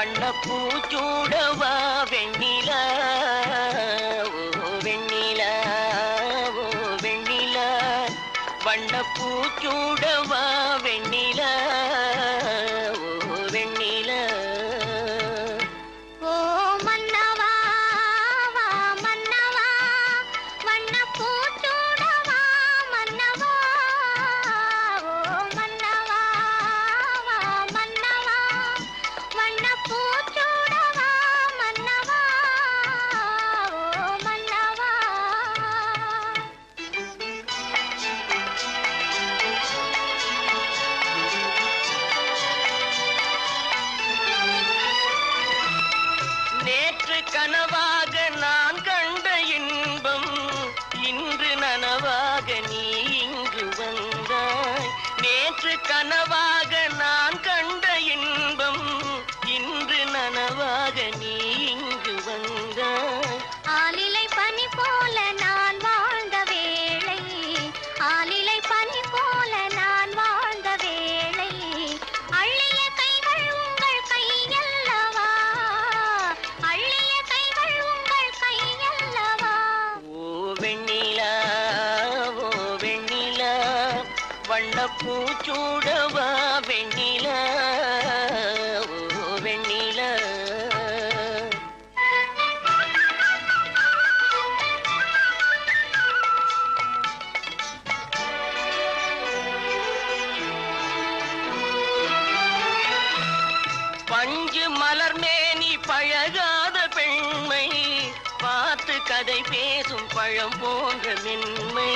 வண்ணப்பூச்சூடவா வெண்ணிலா ஓ வெண்ணிலா ஓ வெண்ணிலா வண்ணப்பூச்சூடவா வெண்ணிலா ஓ வெண்ணிலா ஓ மன்னவா வா மன்னவா வண்ணப்பூச்சூடவா மன்னவா ஓ மன்னவா வா மன்னவா வண்ணப்பூச்சூடவா மன்னவா ஓ மன்னவா நேற்று கனவாக நான் கண்ட இன்பம் இன்று நனவாக நீ இங்கு வந்தாய். நேற்று கனவாக நான் கண்ட இன்பம் இன்று நனவாக நீ இங்கு வந்தாய். ஆலிலை பனி போல நான் வாழ்ந்த வேளை ஆலிலை பனி போல நான் வாழ்ந்த வேளை அள்ளிய கைகள் உங்கள் கையல்லவா அள்ளிய கைகள் உங்கள் கையல்லவா ஓ வெண்ணிலா ஓ வெண்ணிலா வண்ணப்பூச்சூடவா வெண்ணிலா ஓ வெண்ணிலா பஞ்சு மலர் மேனி பழகாத பெண்மை பார்த்து கதை பேசும் பழம் போன்ற மென்மை.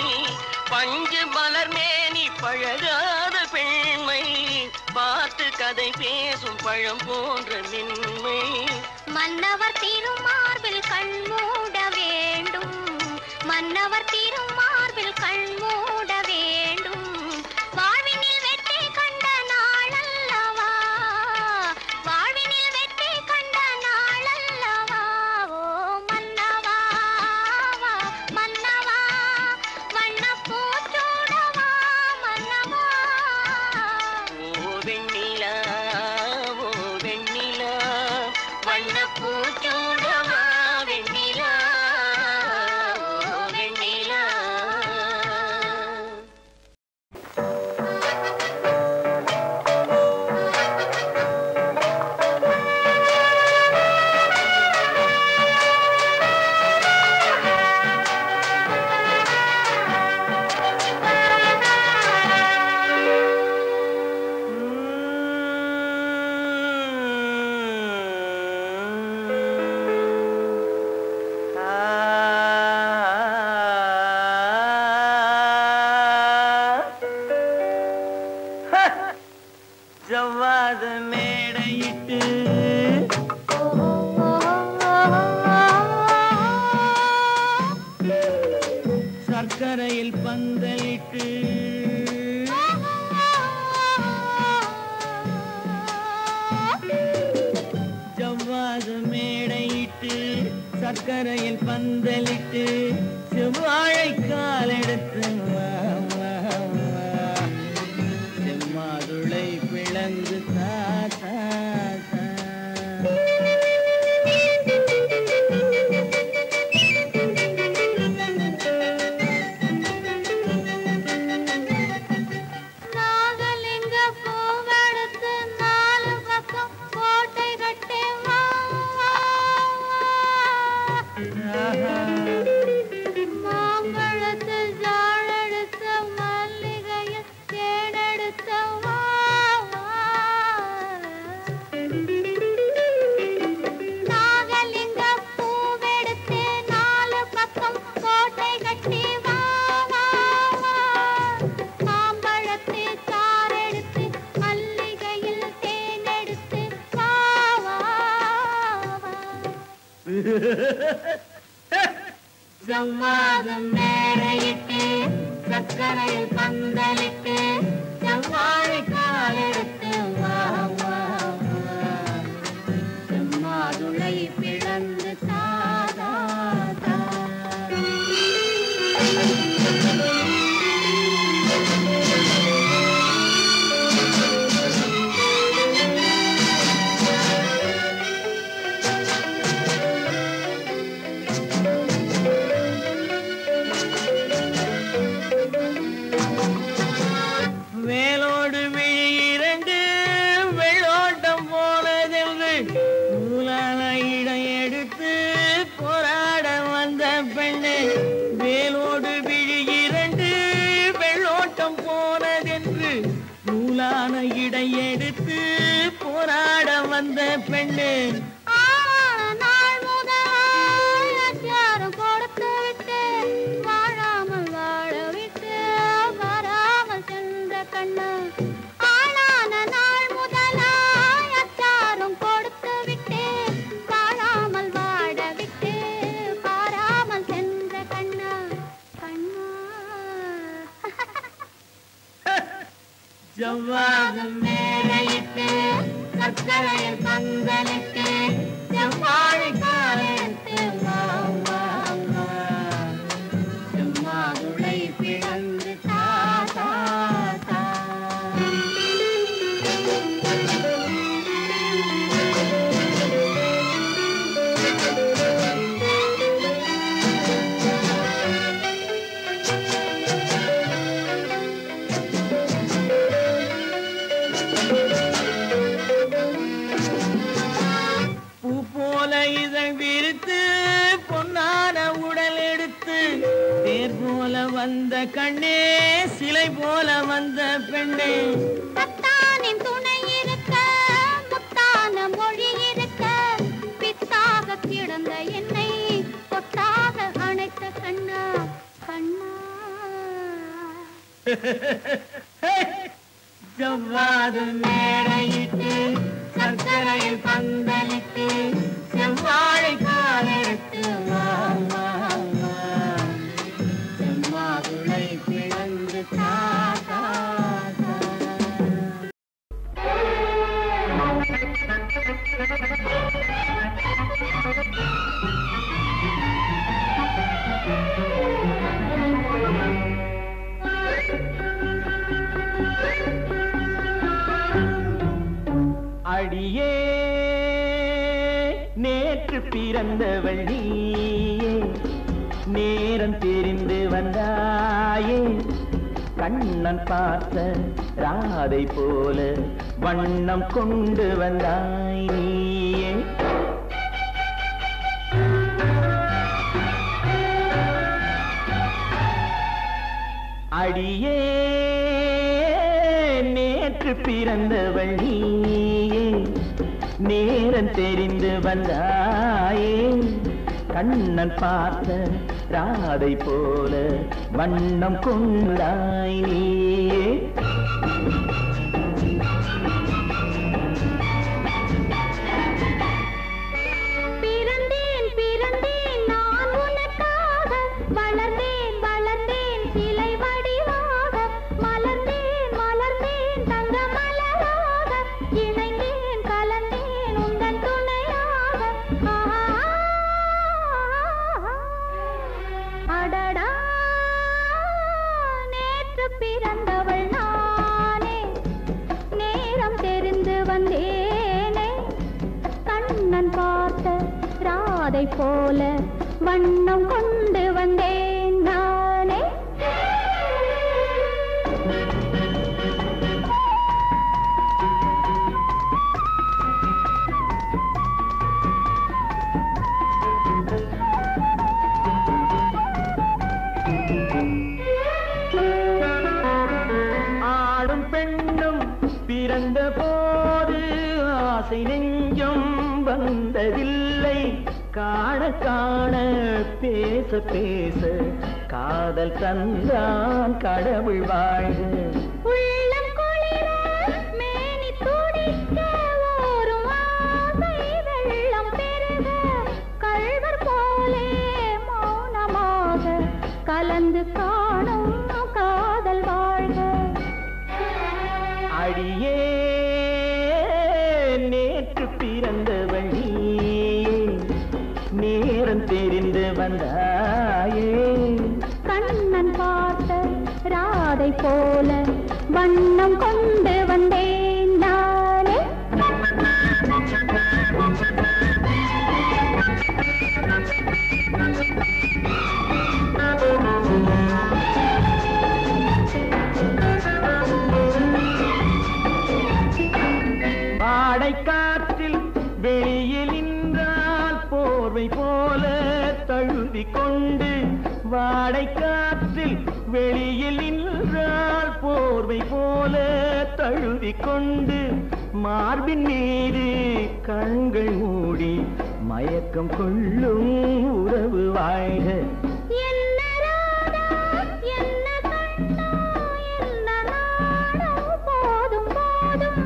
பஞ்சு மலர் மேனி பழகாத பெண்மை பார்த்து கதை பேசும் பழம் போன்ற மென்மை. மன்னவர் திருமார்பில் கண் மூட வேண்டும் மன்னவர் திருமார்பில் கண் மூட வேண்டும் வாழ்வினில் வெற்றி கண்ட நாளல்லவா வாழ்வினில் வெற்றி கண்ட நாளல்லவா ஓ மன்னவா வா மன்னவா வண்ணப்பூச்சூடவா மன்னவா ஓ வெண்ணிலா ஓ வெண்ணிலா வண்ணப்பூச்சூடவா வெண்ணிலா ஓ வெண்ணிலா. ஜவ்வாத மேடையிட்டு சர்க்கரையில் பந்தலிட்டு ஜவ்வாத மேடையிட்டு சர்க்கரையில் பந்தலிட்டு செவ்வாழை காலெடுத்து செம்மாதுளை பிளந்து தாத்தா நாகலிங்க பூவெடுத்து நாலு பக்கம் கோட்டை கட்டி வா மாம்பழத்து ஜாழெடுத்த மல்லிகையில் தேனெடுத்த வா நாகலிங்க பூவெடுத்து நாலு பக்கம் கோட்டை கட்டி வா மாம்பழத்து சாரெடுத்து மல்லிகையில் தேனெடுத்து வா ஜவ்வாதம் மேடையிட்டு சர்க்கரையில் பந்தலிட்டு செவ்வாழை காலெடுத்து வா செம்மாதுளை பிளந்து தாதா நூலான இடை எடுத்து போராட வந்த பெண்ணு நாள் முதல் யாரும் கொடுத்து விட்டு வாழாமல் வாழ விட்டு வராமல் சென்ற கண்ணு ஆளான நாள் முதலாய் அச்சாரும் கொடுத்து விட்டு வாழாமல் வாழ விட்டு பாராமல் சென்ற கண்ணு கண்ணா ஜவ்வாதம் மேலையிட்டு சர்க்கரையில் பந்தலிட்டு செவ்வாழை காலெடுத்து செம்மாதுளை பிளந்து தாத்தா வந்த கண்ணே சிலை போல வந்த பெண்ணே பத்தானின் துணை இருக்க முத்தான மொழி இருக்க பித்தாக கிடந்த என்னை கொத்தாக அணைத்த கண்ணா கண்ணா ஜவ்வாது மேடையிட்டு சர்க்கரையில் பந்தலிட்டு செவ்வாழை காலெடுத்து செம்மாதுளை பிளந்து தாத்தா அடியே நேற்று பிறந்தவள் நீயே நேரம் தெரிந்து வந்தாயே கண்ணன் பார்த்த ராதை போல வண்ணம் கொண்டு வந்தாய் நீயே அடியே நேற்று பிறந்தவள் நீயே நேரம் தெரிந்து வந்தாயே கண்ணன் பார்த்த ராதை போல வண்ணம் கொண்டாய் நீயே பிறந்தேன் பிறந்தேன் நான் உனக்காக வளர்ந்தேன் வளர்ந்தேன் சிலை வடிவாக மலர்ந்தேன் மலர்ந்தேன் தங்க மலராக இணைந்தேன் கலந்தேன் உந்தன் துணையாக அடடா நேற்று பிறந்தவள் நானே நேரம் தெரிந்து வந்தேனே கண்ணன் பார்த்த ராதை போல வண்ணம் கொண்டு வந்தேன் நானே ஆடும் பெண்ணும் பிறந்த போது ஆசை நெஞ்சம் வந்ததில்லை காண காண பேச பேச காதல் தந்தான் கடவுள் வாழ்க உள்ளம் குளிர மேனி துடிக்க ஓரும் ஆசை வெள்ளம் பெருக கள்வர் போலே மௌனமாக கலந்து காணும் காதல் வாழ்க அடியே நேற்று பிறந்தவள் நீயே நேரம் தெரிந்து வந்தாயே கண்ணன் பார்த்த ராதை போல வண்ணம் கொண்டு வந்தேன் நானே வாடை காற்றில் வெளியில் நின்றால் போர்வை போல தழுவி கொண்டு வாடை காற்றில் வெளியில் நின்றால் போர்வை போல தழுவிக்கொண்டு மார்பின் மீது கண்கள் மூடி மயக்கம் கொள்ளும் உறவு வாழ்க. என்ன ராதா என்ன கண்ணா என்ன நாடோ போதும் போதும்.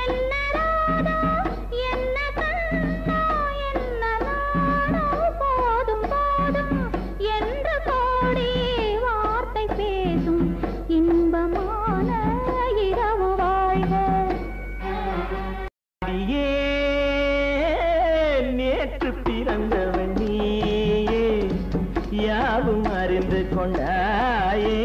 என்ன ராதா என்ன கண்ணா என்ன நாடோ போதும் போதும் என்று கோடி வார்த்தை பேசும் இன்பமான இரவு வாழ்க. நேற்று பிறந்தவன் நீயே யாவும் அறிந்து கொண்டாயே.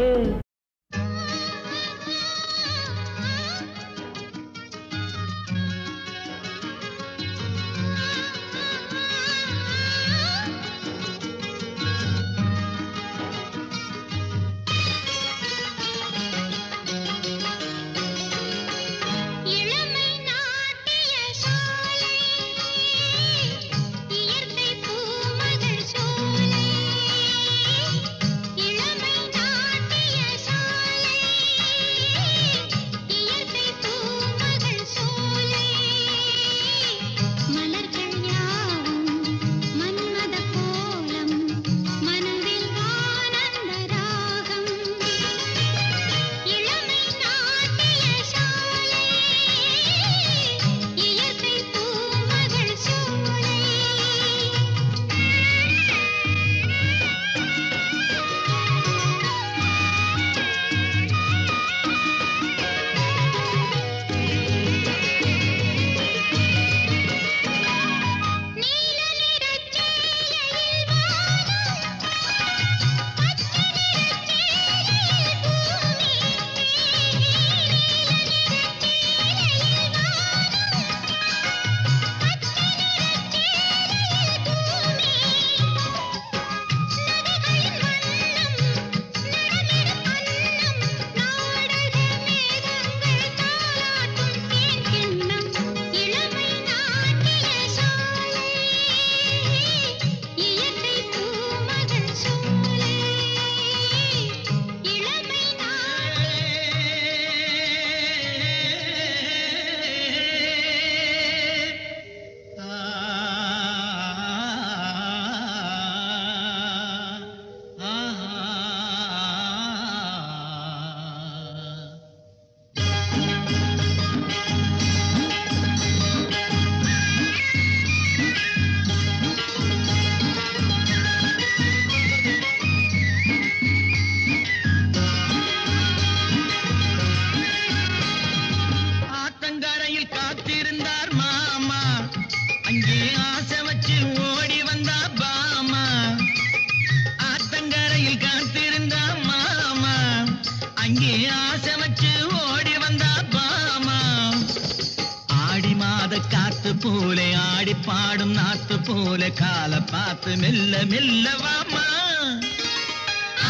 போலே ஆடி பாடும் நாத்து போலே கால பார்த்து மெல்ல மெல்ல வாமா.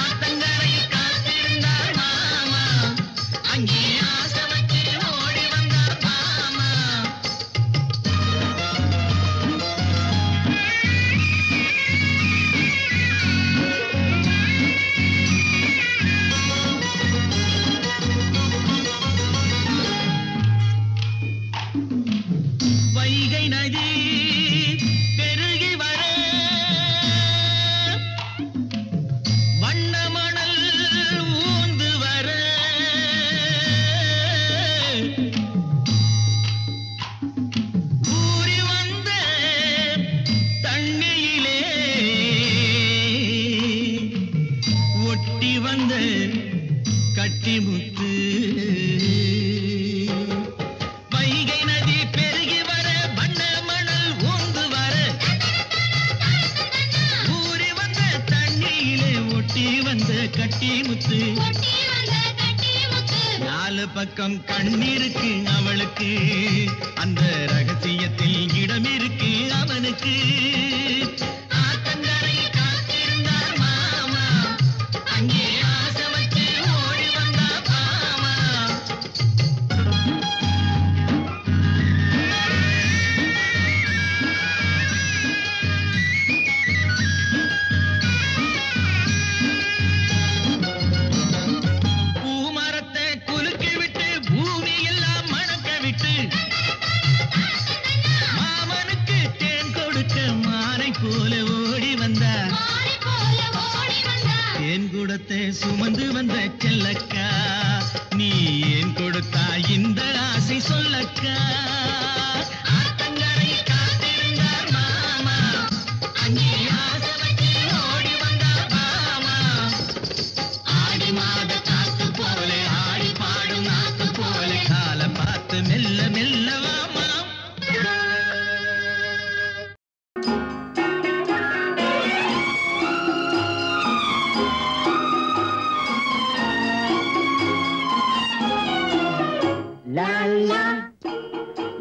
ஆத்தங்கரையில் காத்திருந்தார் மாமா, அங்கே ஆசை வச்சு ஓடி வந்தார் மாமா. வைகை நதி பெருகி வர வண்ணமணல் ஊந்து வர ஊறி வந்த தண்ணியிலே ஒட்டி வந்த கட்டிமுத்து. வைகை நதி பெருகி வர வண்ண மணல் ஊந்து வர ஊறி வந்த தண்ணியிலே ஒட்டி வந்த கட்டிமுத்து. நாலு பக்கம் கண்ணிருக்கு அவளுக்கு, அந்த ரகசியத்தில் இடம் இருக்கு அவனுக்கு. ஆத்தங்கரையில் காத்திருந்தார் மாமா, அங்கே ஆசை வச்சு ஓடி வந்தார் மாமா. பூமரத்தை குலுக்கி விட்டு பூமியில்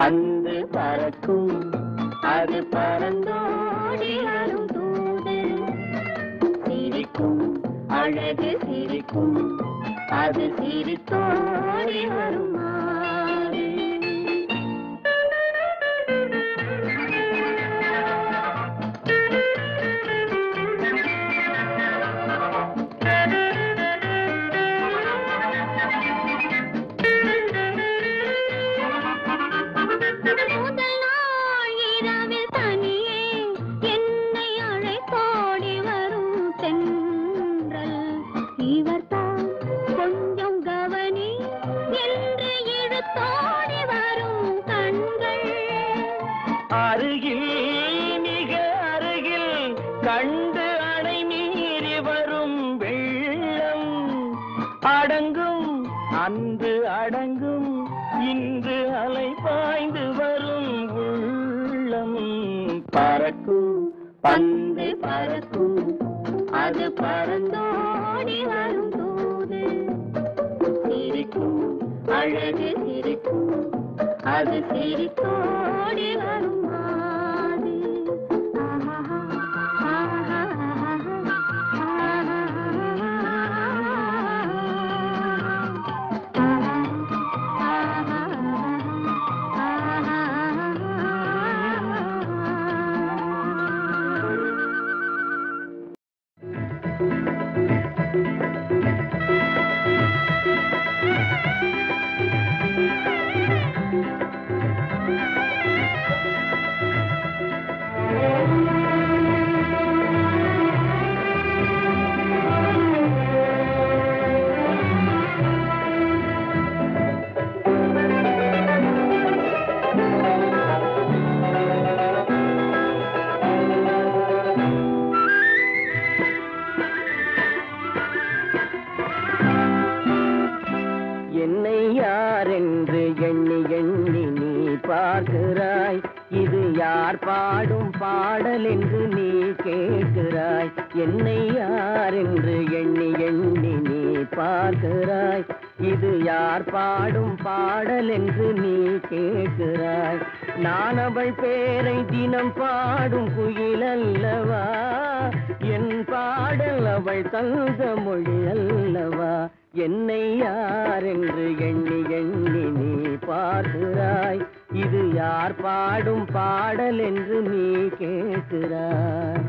பந்து பறக்கும் அது பறந்தோடி வரும் தூது சிரிக்கும் அழகு சிரிக்கும் அது சிரித்தோடி வரும் மாறு அருகில் மிக அருகில் கண்டு அணை மீறி வரும் வெள்ளம் அடங்கும் அன்று அடங்கும் இன்று அலை பாய்ந்து வரும் உள்ளம் பறக்கும் பந்து பறக்கும் அது பறந்தோடி வரும் தூது சிரிக்கும் அழகு சிரிக்கும் அது சிரித்தோடி வரும் மாது என்னை யாரென்று எண்ணி எண்ணி நீ பார்க்கிறாய் இது யார் பாடும் பாடல் என்று நீ கேட்கிறாய் என்னை யாரென்று எண்ணி எண்ணி நீ பார்க்கிறாய் இது யார் பாடும் பாடல் என்று நீ கேட்கிறாய் நான் அவள் பேரை தினம் பாடும் குயில் அல்லவா என் பாடல் அவள் தந்த மொழி அல்லவா என்னை யாரென்று எண்ணி எண்ணி நீ பார்க்கிறாய் இது யார் பாடும் பாடல் என்று நீ கேட்கிறாய்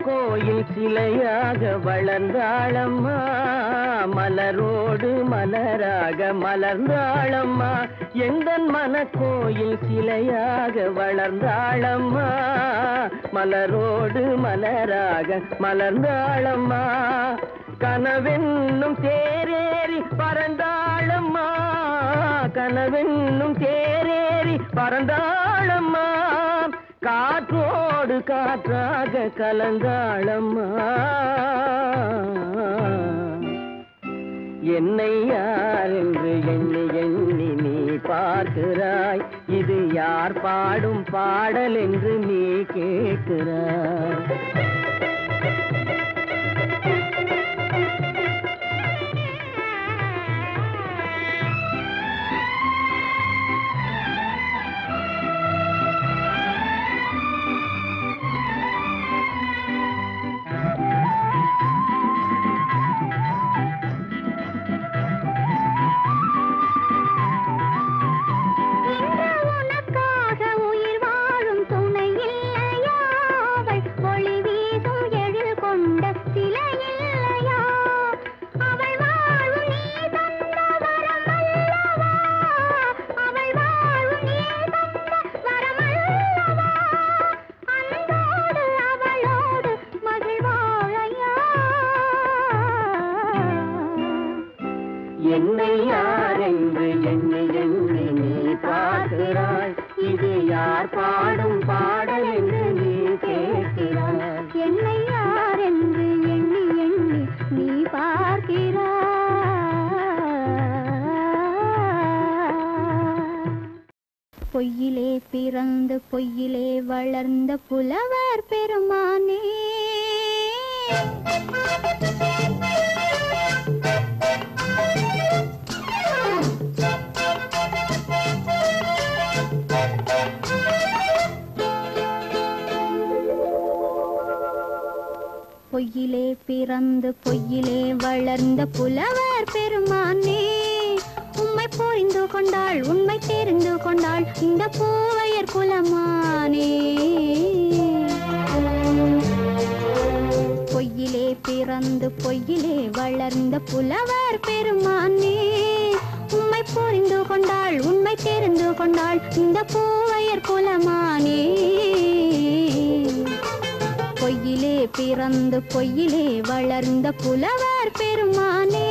கோயில் சிலையாக வளர்ந்தாளம்மா மலரோடு மலராக மலர்ந்தாளம்மா எந்தன் மனக்கோயில் சிலையாக வளர்ந்தாளம்மா மலரோடு மலராக மலர்ந்தாளம்மா கனவென்னும் தேரேறி பறந்தாளம்மா கனவென்னும் தேரேறி பறந்தாளம்மா காற்றோடு காற்றாக கலந்தாளம்மா என்னை யார் என்று எண்ணி எண்ணி நீ பார்க்கிறாய், இது யார் பாடும் பாடல் என்று நீ கேட்கிறாய். என்னை யார் என்று எண்ணி எண்ணி நீ பார்க்கிறாய், இது யார் பாடும் பாடல் என்று நீ கேட்கிறாய். என்னை யார் என்று எண்ணி எண்ணி நீ பார்க்கிறாய். பொய்யிலே பிறந்து பொய்யிலே வளர்ந்த புலவர் பெருமானே, பொய்யிலே பிறந்து பொய்யிலே வளர்ந்த புலவர் பெருமானே, உம்மை புரிந்து கொண்டாள் உண்மை தெரிந்து கொண்டாள் இந்த பூவையர் குலமானே. பொய்யிலே பிறந்து பொய்யிலே வளர்ந்த புலவர் பெருமானே, உம்மை புரிந்து கொண்டாள் உண்மை தெரிந்து கொண்டாள் இந்த பூவையர் குலமானே. பொய்யிலே பிறந்து பொய்யிலே வளர்ந்த புலவர் பெருமானே.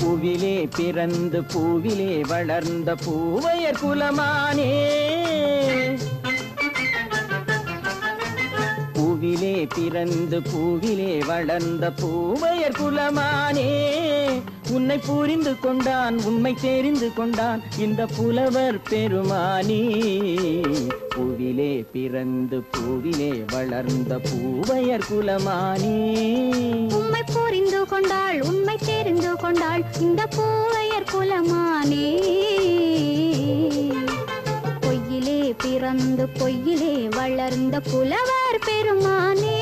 பூவிலே பிறந்து பூவிலே வளர்ந்த பூவையர் குலமானே, பூவிலே பிறந்து பூவிலே வளர்ந்த பூவையர் குலமானே, உன்னை புரிந்து கொண்டான் உண்மை தெரிந்து கொண்டான் இந்த புலவர் பெருமானே. பூவிலே பிறந்து பூவிலே வளர்ந்த பூவையர் குலமானே, உம்மை புரிந்து கொண்டாள் உண்மை தெரிந்து கொண்டாள் இந்த பூவையர் குலமானே. பொய்யிலே பிறந்து பொய்யிலே வளர்ந்த புலவர் பெருமானே.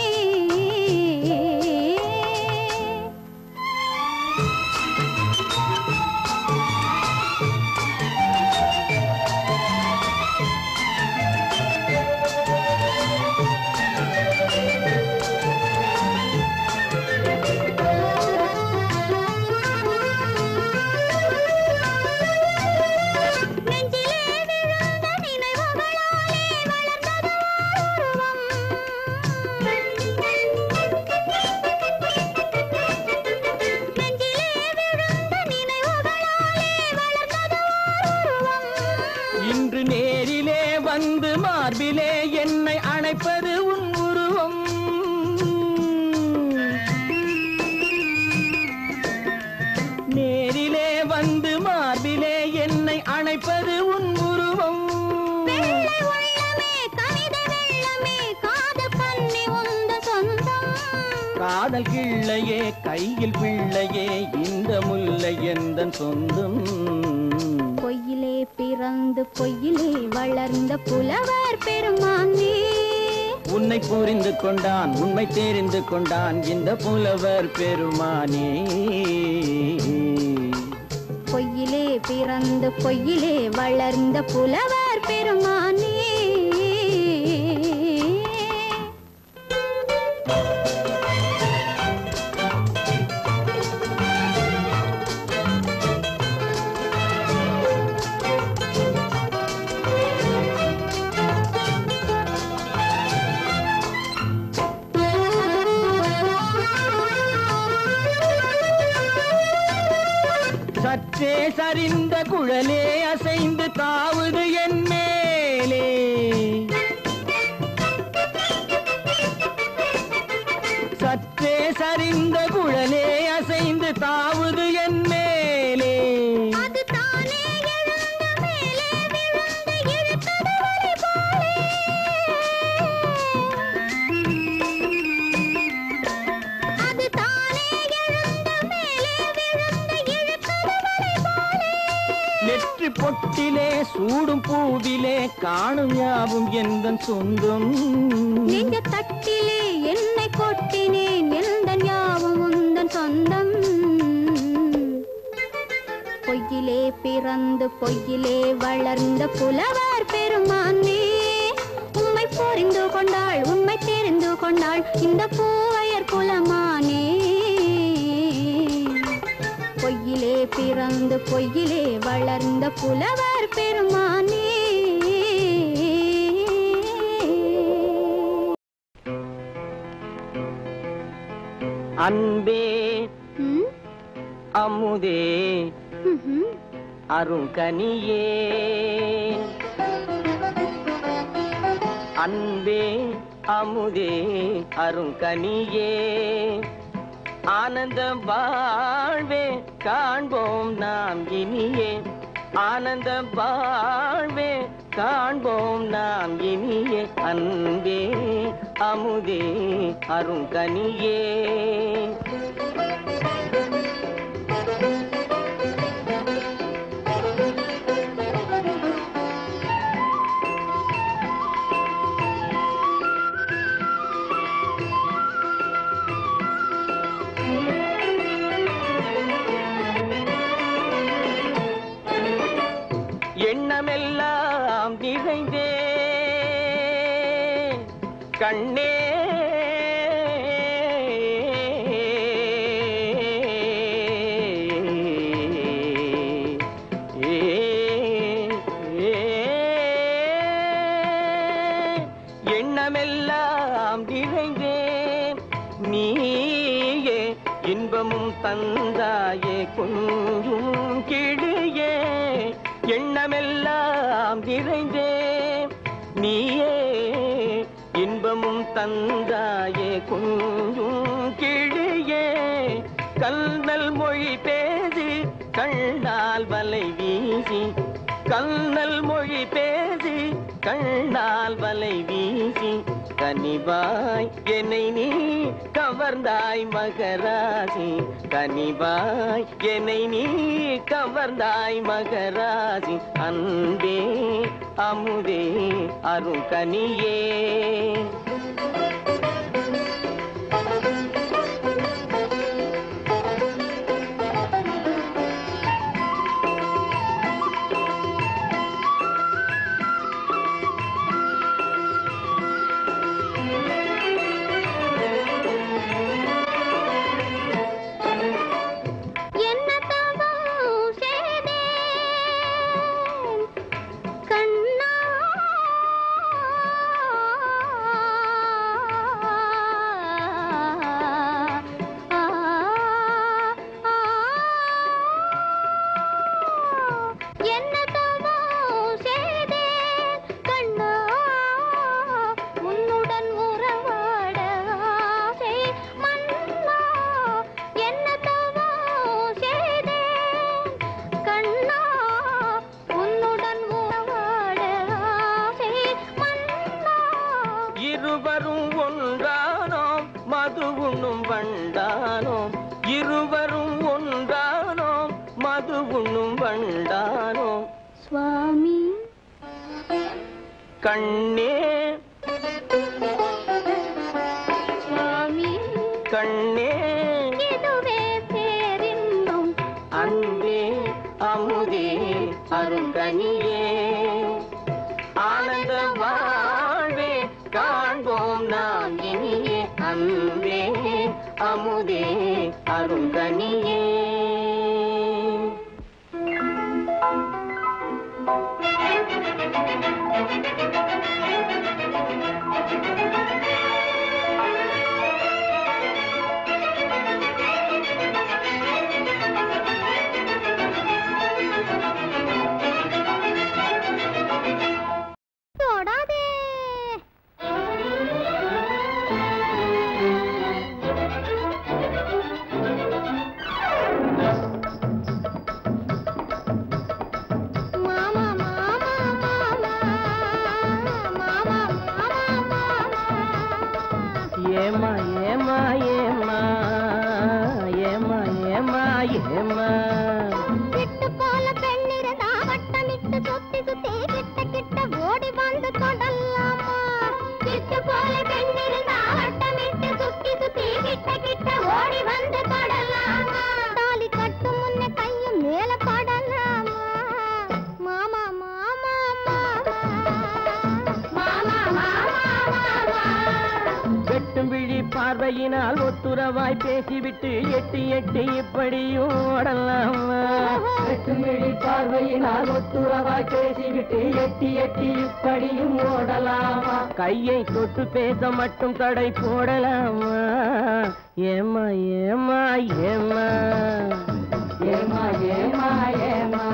இன்று நேரிலே வந்து மார்பிலே என்னை அணைப்பது உன் உருவம், நேரிலே வந்து மார்பிலே என்னை அணைப்பது உன் உருவம். காதல் கிள்ளையே கையில் பிள்ளையே இந்த முல்லை எந்தன் சொந்தம். பொய்யிலே பிறந்து பொய்யிலே வளர்ந்த புலவர் பெருமானே, உன்னை புரிந்து கொண்டான் உண்மை தெரிந்து கொண்டான் இந்த புலவர் பெருமானே. பொய்யிலே பிறந்து பொய்யிலே வளர்ந்த புலவர் பெருமானே. சற்றே சரிந்த குழலே அசைந்து தாவுது என் மேலே, தொட்டிலே சூடும் பூவிலே காணும் யாவும் எந்தன் சொந்தம். நெஞ்ச தட்டிலே என்னை கொட்டினேன் எந்தன் யாவும் உந்தன் சொந்தம். பொய்யிலே பிறந்து பொய்யிலே வளர்ந்த புலவர் பெருமானே, உம்மை புரிந்து கொண்டாள் உண்மை தெரிந்து கொண்டாள் இந்த பூவையர் குலமானே. பொய்யிலே பிறந்து பொய்யிலே வளர்ந்த புலவர் பெருமானே. அன்பே அமுதே அருங்கனியே, அன்பே அமுதே அருங்கனியே, ஆனந்தம் வாழ்வே காண்போம் நாம் இனியே, ஆனந்தம் வாழ்வே காண்போம் நாம் இனியே, அன்பே அமுதே அருங்கனியே. எண்ணமெல்லாம் நிறைந்தே கண்ணே, எண்ணமெல்லாம் நிறைந்தேன் நீயே, இன்பமும் தந்தாயே கொஞ்சும் கிளியே, எண்ணமெல்லாம் நிறைந்தே நீயே, இன்பமும் தந்தாயே கொஞ்சும் கிளியே, கல்நல் மொழி பேசி கண்ணால் வலை வீசி, கல்நல் மொழி பேசி கண்ணால் வலை வீசி, கனிவாய் என்னை நீ கவர்ந்தாய் மகராசி, கனிவாய் என்னை நீ கவர்ந்தாய் மகராசி, அன்பே அமுதே அருங்கனியே. இருவரும் ஒன்றானோம் மது உண்ணும் வண்டானோம், இருவரும் ஒன்றானோம் மது உண்ணும் வண்டானோம். சுவாமி கண்ணே சுவாமி கண்ணே, இதுவே பேரின்பம் அன்பே அமுதே அருங்கனியே, ஆனந்த வாழ்வே காண்போம் நாம் இனியே, அன்பே அமுதே அருங்கனியே. சுத்தி சுத்தி கிட்ட கிட்ட ஓடி வந்து தொடலாமா கிட்டு போல பெண்ணிருந்தா வட்டமிட்டு சுத்தி சுத்தி கிட்ட கிட்ட ஓடி வந்து தொடலாமா தாலி கட்டு முன்ன கையும் மேல படலாமா மாமா மாமா மாமா மாமா வெட்டும் விழி பார்வையினால் ஒத்துறவாய் பேசிவிட்டு எட்டி எட்டி இப்படியும் ஓடலாமா வெட்டும் விழி பார்வையினால் ஒத்துறவாய் பேசிவிட்டு எட்டி எட்டி இப்படியும் ஓடலாமா கையை தொட்டு பேச மட்டும் தடை போடலாமா ஏமா ஏமா ஏமா ஏமா ஏமா ஏமா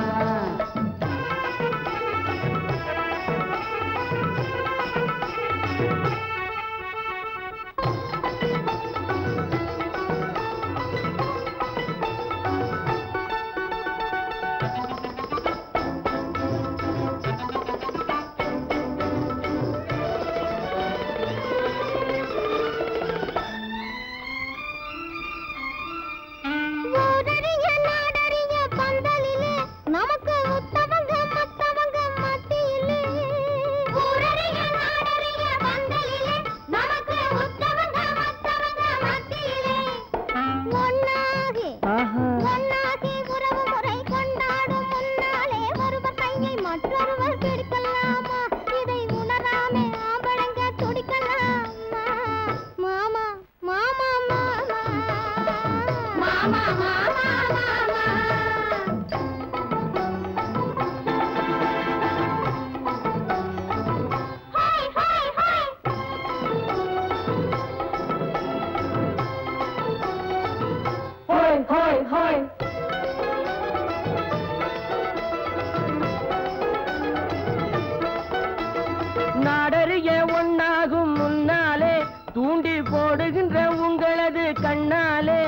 நாடறிய ஒன்னாகும் முன்னாலே தூண்டி போடுகின்ற உங்களது கண்ணாலே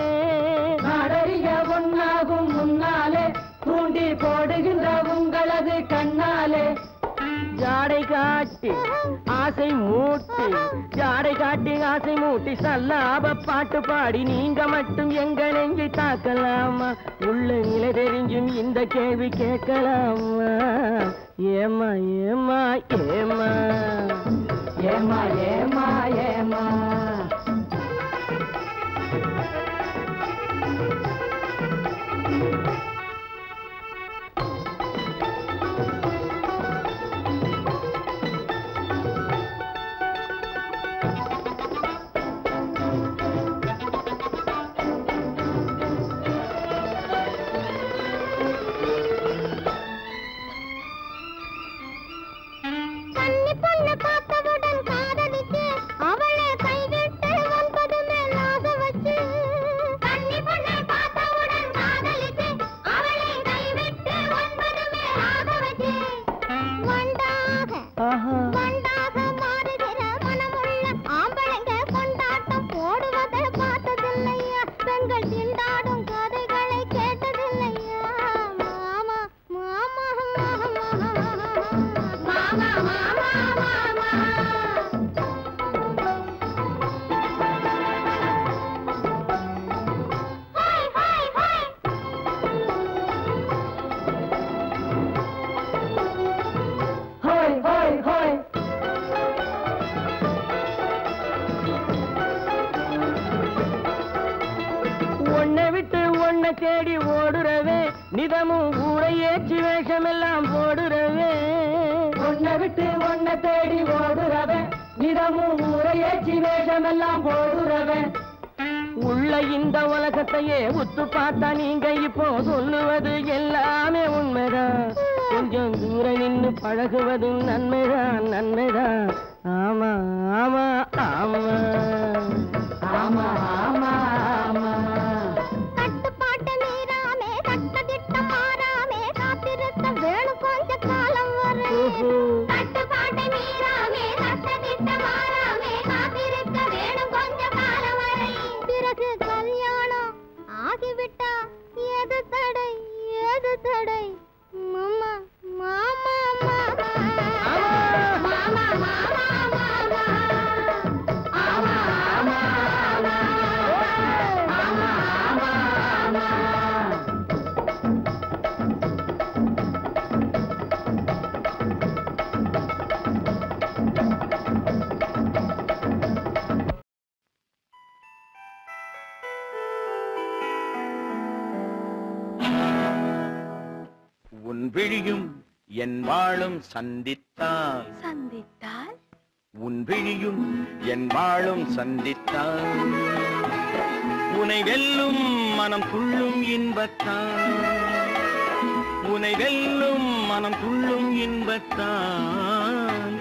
நாடறிய ஒன்னாகும் முன்னாலே தூண்டி போடுகின்ற உங்களது கண்ணாலே ஜாடை காட்டி ஆசை மூட்டி ஜாடை காட்டி ஆசை மூட்டி சல்லாப பாட்டு பாடி நீங்க மட்டும் எங்க நெஞ்சை தாக்கலாமா உள்ள நிலை தெரிஞ்சும் இந்த கேள்வி கேட்கலாமா ஏமா ஏமா ஏமா ஏமா ஏமா ஏமா தேடி ஓடுறவே நிதமும் ஊரை ஏற்றி வேஷமெல்லாம் போடுறவே ஒன்ன விட்டு ஒன்ன தேடி ஓடுறவே நிதமும் ஊரை ஏற்றி வேஷமெல்லாம் போடுறவே உள்ள இந்த உலகத்தையே உத்து பார்த்தா நீங்க இப்போ சொல்லுவது எல்லாமே உண்மைதான் கொஞ்சம் தூரம் நின்று பழகுவதும் நன்மைதான் நன்மைதான் ஆமா ஆமா ஆமா ஆமா ஆமா ஆமா விழியும் என் வாழும் சந்தித்தால் உன் விழியும் என் வாழும் சந்தித்தால் உனை வெல்லும் மனம் துள்ளும் இன்பத்தான் உனை வெல்லும் மனம் துள்ளும் இன்பத்தான்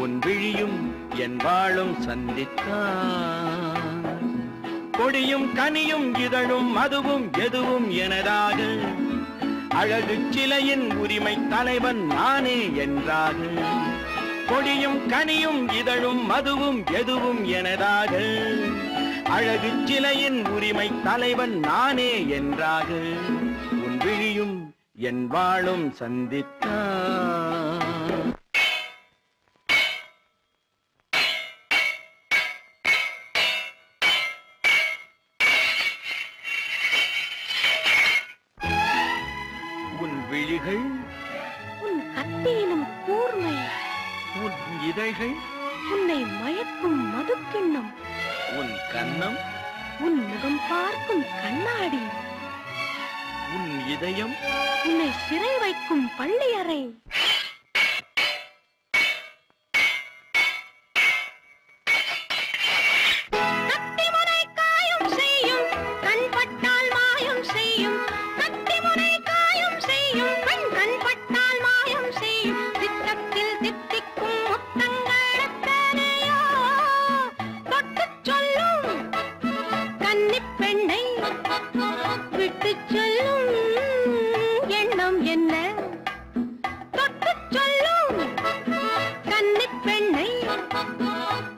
உன் விழியும் என் வாழும் சந்தித்தான் கொடியும் கனியும் இதழும் அதுவும் எதுவும் எனதாக அழகு சிலையின் உரிமை தலைவன் நானே என்றாக கொடியும் கனியும் இதழும் அதுவும் எதுவும் எனதாக அழகு சிலையின் உரிமை தலைவன் நானே என்றாக உன் விழியும் என் வாழும் சந்தித்தான் உன் விழிகள் உன் கத்தியிலும் கூர்மை உன் இதழ்கள் உன்னை மயக்கும் மதுக்கிண்ணம் உன் கன்னம் உன் முகம் பார்க்கும் கண்ணாடி உன் இதயம் உன்னை சிறை வைக்கும் பள்ளியறை கத்திமுனை காயம் செய்யும் கண் பட்டால் மாயம் செய்யும் கத்திமுனை காயம் செய்யும் கண் பட்டால் மாயம் செய்யும் சித்தத்தில் தித்திக்கும் முத்தங்கள் எத்தனையோ தொட்டுச் சொல்லும் கன்னிப் பெண்ணை விட்டுச் சொல்லும் எண்ணம் என்ன தொட்டுச் சொல்லும் கன்னிப் பெண்ணை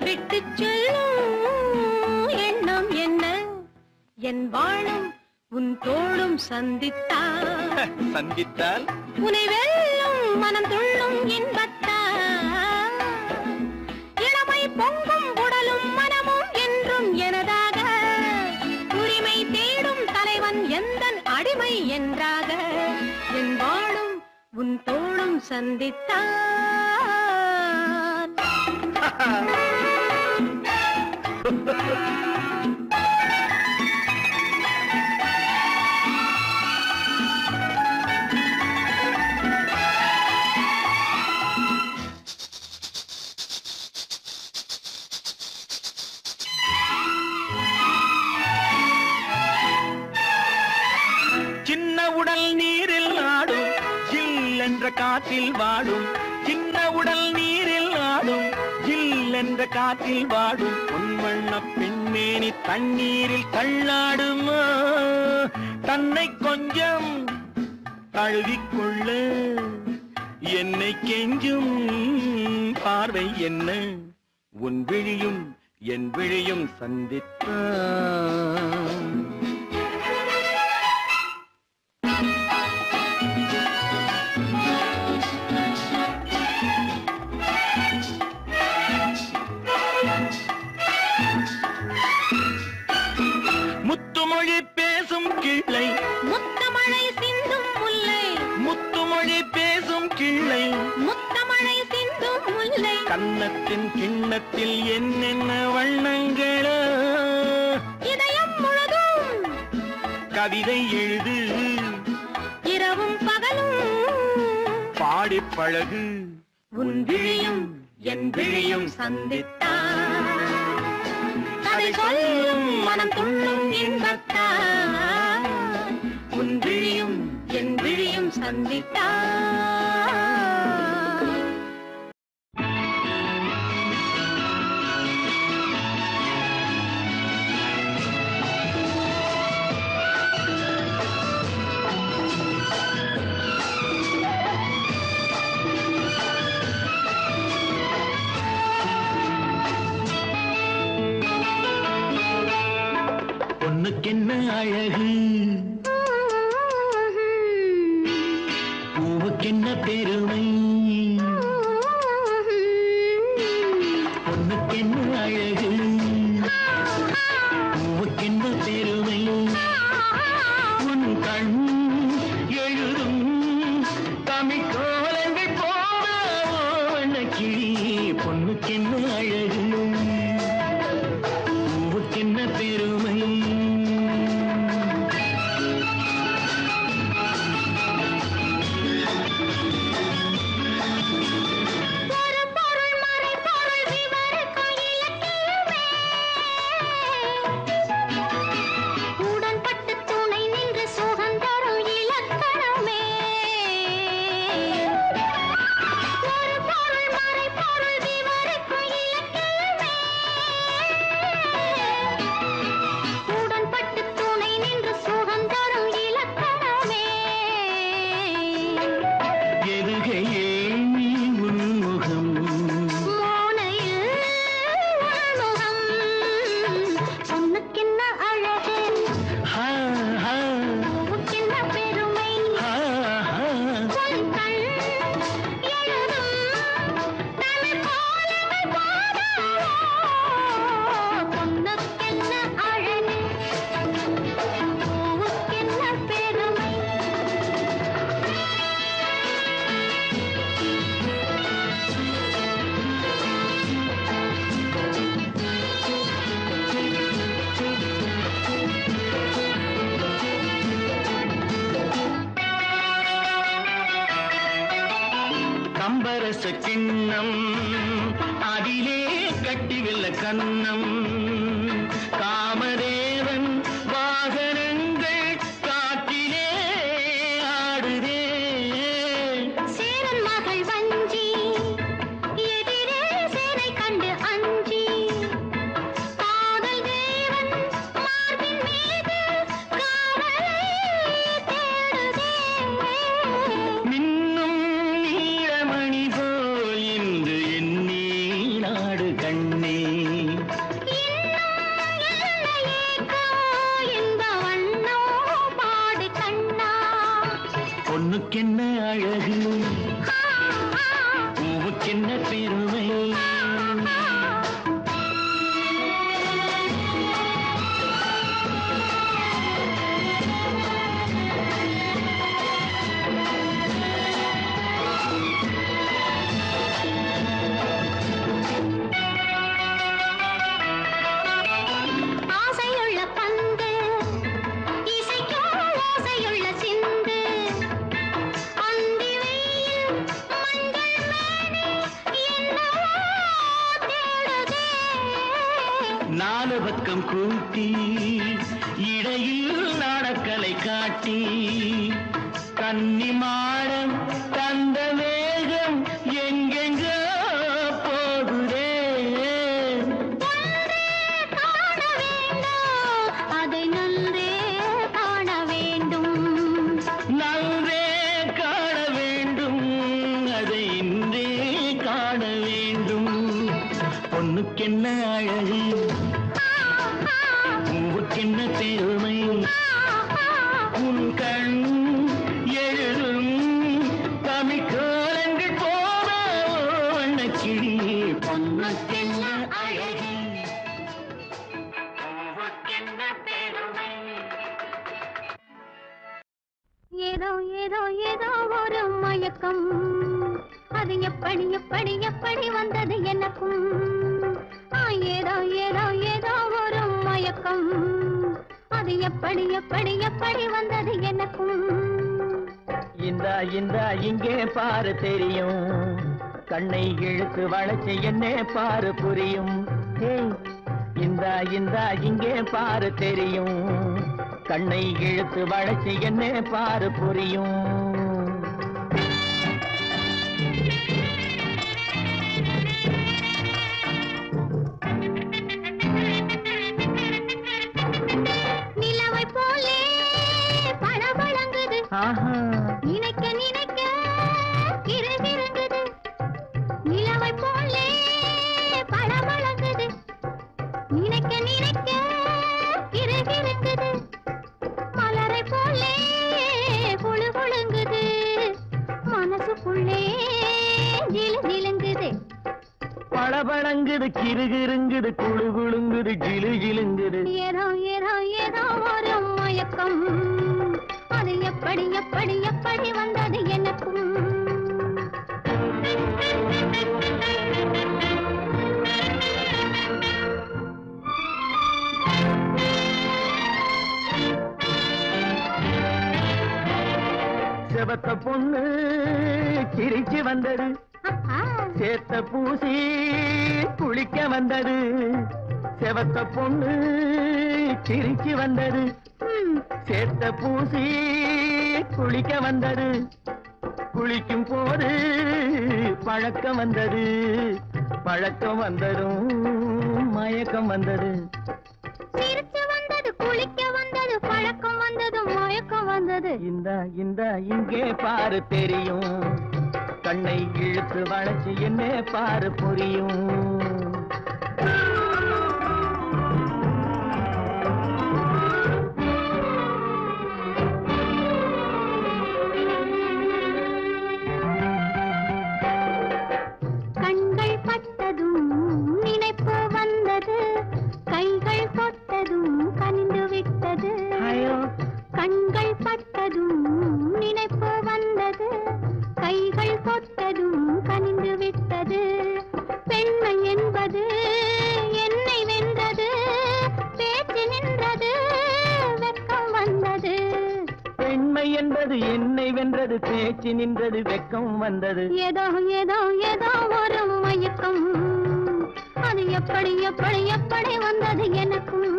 விட்டுச் சொல்லும் எண்ணம் என்ன என் வாழும் உன் தோளும் சந்தித்தால் உனை வெல்லும் மனம் துள்ளும் இன்பத்தால் இளமை பொங்கும் உடலும் மனமும் என்றும் எனதாக உரிமை தேடும் தலைவன் எந்தன் அடிமை என்றாக என் வாழும் உன் தோளும் சந்தித்தான் சின்ன உடல் நீரில் ஆடும் ஜில் என்ற காற்றில் வாடும் சின்ன உடல் நீரில் ஆடும் ஜில் என்ற காற்றில் வாடும் பொன்வண்ண பெண்மேனி தண்ணீரில் தள்ளாடுமா தன்னை கொஞ்சம் தழுவிக்கொள்ள என்னை கெஞ்சும் பார்வை என்ன உன் விழியும் என் விழியும் சந்தித்தான் முத்துமொழி பேசும் கிள்ளை முத்தமழை சிந்தும் முல்லை முத்துமொழி பேசும் கிள்ளை முத்தமழை சிந்தும் முல்லை கன்னத்தின் கிண்ணத்தில் என்னென்ன வண்ணங்களோ இதயம் முழுதும் கவிதை எழுது இரவும் பகலும் பாடிப் பழகு உன் விழியும் என் விழியும் சந்தித்தான் அதை சொல்லும் மனம் துள்ளும் இன்பத்தான் உன் விழியும் என் விழியும் சந்தித்தான் பொண்ணுக்கென்ன அழகு பூவுக்கென்ன பெருமை பொண்ணுக்கென்ன அழகு பூவுக்கென்ன பெருமை உன் கண் எழுதும் தமிழ் கோலங்கள் போன கிளி பொண்ணுக்கென்ன அழகு பூவுக்கென்ன பெருமை அம்பரச கிண்ணம் அதிலே கட்டிவில்ல கண்ணம் காமதேவன் வாகனங்கள் காற்றிலே ஆடுதே சேரன் மகள் வஞ்சி எதிரே சேனை கண்டு அஞ்சி காதல் தேவன் மார்பின் மீது காவலை தேடுதே மின்னும் நீலமணி போல் இன்று எண்ணி நாடு கண்ணே பொண்ணுக்கென்ன அழகு பூவுக்கென்ன பெருமை ஆசையுள்ள பந்து இசைக்கும் ஓசையுள்ள சிந்து அந்தி வெயில் மஞ்சள் மேனி என்னவோ தேடுதே நாலு பக்கம் கூட்டி இடையில் நாடக்கலை காட்டி கன்னி மாடம் தந்த வேகம் எங்கெங்கோ போகுதே காண வேண்டும் அதை நன்றே காண வேண்டும் நன்றே காண வேண்டும் அதை இன்றே காண வேண்டும் பொண்ணுக்கென்ன அழகு பூவுக்கென்ன பெருமை உன் கண் எழுதும் தமிழ் கோலங்கள் போல வண்ணக்கிளி பொண்ணுக்கென்ன அழகு பூவுக்கென்ன பெருமை ஏதோ ஏதோ ஏதோ ஒரு மயக்கம் அது எப்படி எப்படி எப்படி வந்தது எனக்கும் ஏதோ ஏதோ ஏதோ ஒரு மயக்கம் அது எப்படி எப்படி எப்படி வந்தது எனக்கும் இந்தா இங்கே பாரு தெரியும் கண்ணை இழுத்து வளைச்சு என்ன பாரு புரியும் இந்தா இங்கே பாரு தெரியும் கண்ணை இழுத்து வளைச்சு என்ன பாரு புரியும் நிலவை போலே பளபளங்குது ஆஹா நினைக்க நினைக்க கிறுகிறுங்குது நிலவை போலே பளபளங்குது நினைக்க நினைக்க கிறுகிறுங்குது மலரை போலே குழு குழுங்குது மனசுக்குள்ளே ஜிலு ஜிலுங்குது பளபளங்குது கிறுகிறுங்குது குழு குழுங்குது ஜிலு ஜிலுங்குது ஏதோ ஏதோ ஏதோ ஒரு மயக்கம் அது எப்படி எப்படி எப்படி வந்தது எனக்கும் செவத்த பொண்ணு சிரிச்சு வந்தது அப்பா சேத்த பூசி குளிக்க வந்தது செவத்த பொண்ணு சிரிச்சு வந்தது சேத்த பூசி குளிக்க வந்தது குளிக்கும் போது பழக்கம் வந்தது பழக்கம் வந்ததும் மயக்கம் வந்தது சிரிச்சு வந்தது குளிக்க வந்தது பழக்கம் வந்தது மயக்கம் வந்தது இந்த இங்கே பாரு தெரியும் கண்ணை இழுத்து வளைச்சு என்ன பாரு புரியும் கண்கள் பட்டதும் நினைப்பு வந்தது கைகள் தொட்டதும் கனிந்து விட்டது கண்கள் பட்டதும் நினைப்பு வந்தது கைகள் தொட்டதும் கனிந்து விட்டது பெண்மை என்பது நின்றது என்னை வென்றது பேச்சு நின்றது வெக்கம் வந்தது ஏதோ ஏதோ ஏதோ ஒரு மயக்கம் அது எப்படி எப்படி எப்படி வந்தது எனக்கும்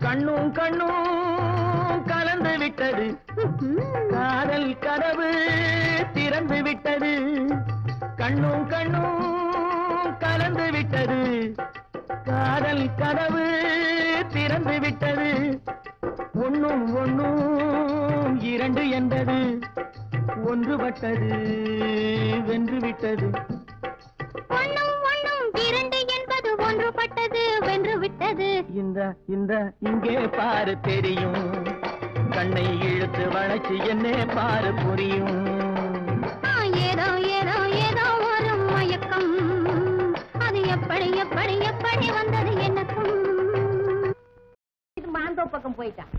கண்ணும் கண்ணும் கலந்து விட்டது காதல் கதவு திறந்து விட்டது கண்ணும் கண்ணும் கலந்து விட்டது காதல் கதவு திறந்து விட்டது ஒண்ணும் ஒண்ணும் இரண்டு என்பது ஒன்றுபட்டது வென்று விட்டது ஒண்ணும் ஒண்ணும் இரண்டு என்பது ஒன்றுபட்டது வென்று விட்டது இந்த இந்த இங்கே பாரு தெரியும் கண்ணை இழுத்து வளைச்சு என்ன பாரு புரியும் ஏதோ ஏதோ ஏதோ ஒரு மயக்கம் அது எப்படி எப்படி எப்படி வந்தது எனக்கும் இது மாந்தோ பக்கம் போயிட்டான்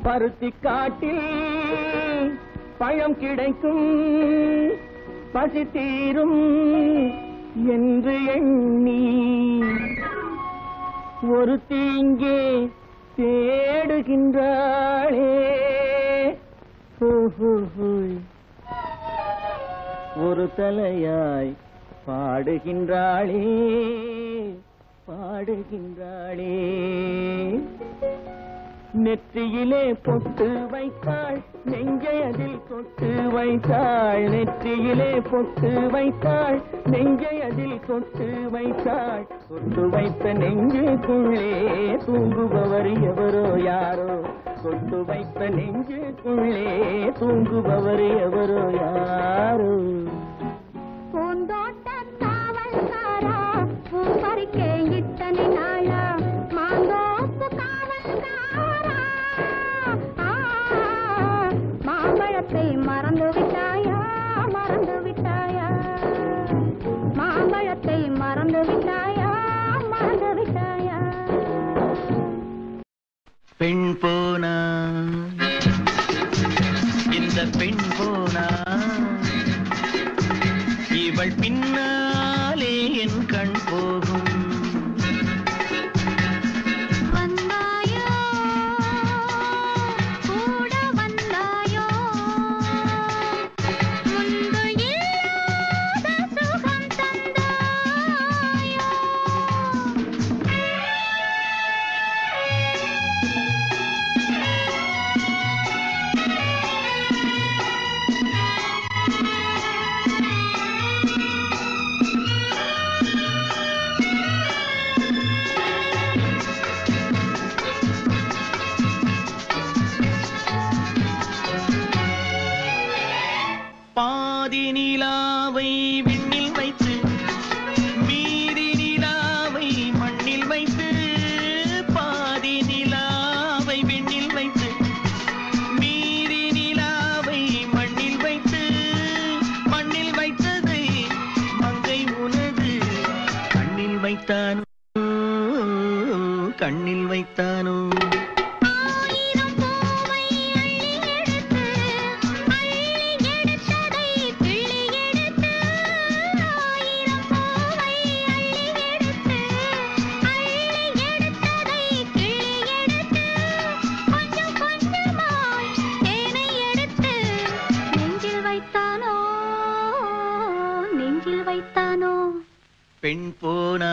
பருத்தி காட்டில் பழம் கிடைக்கும் பசி தீரும் என்று எண்ணி ஒரு தீங்கே தேடுகின்றாளே ஒரு தலையாய் பாடுகின்றாளே பாடுகின்றாளே நெற்றியிலே பொட்டு வைத்தாள் நெஞ்சை அதில் தொட்டு வைத்தாள் நெற்றியிலே பொட்டு வைத்தாள் நெஞ்சை அதில் தொட்டு வைத்தாள் தொட்டு வைத்த நெஞ்சுக்குள்ளே தூங்குபவர் எவரோ யாரோ தொட்டு வைத்த நெஞ்சுக்குள்ளே தூங்குபவர் எவரோ யாரோ பூந்தோட்ட காவல்காரா பூ பறிக்க இத்தனை நாளா மாந்தோப்பு காவல்காரா மாம்பழத்தை மறந்து விட்டாயா மறந்து விட்டாயா மாம்பழத்தை மறந்து விட்டாயா மறந்து விட்டாயா பெண் போனா இந்த பெண் போனா இவள் பின்னாலே என் கண் போகும் வந்தாயோ பாதி நிலாவை விண்ணில் வைத்து மீதி நிலாவை மண்ணில் வைத்து பாதி நிலாவை விண்ணில் வைத்து மீதி நிலாவை மண்ணில் வைத்து மண்ணில் வைத்ததை மங்கை உனது கண்ணில் வைத்தானோ கண்ணில் வைத்தானோ பெண் போனா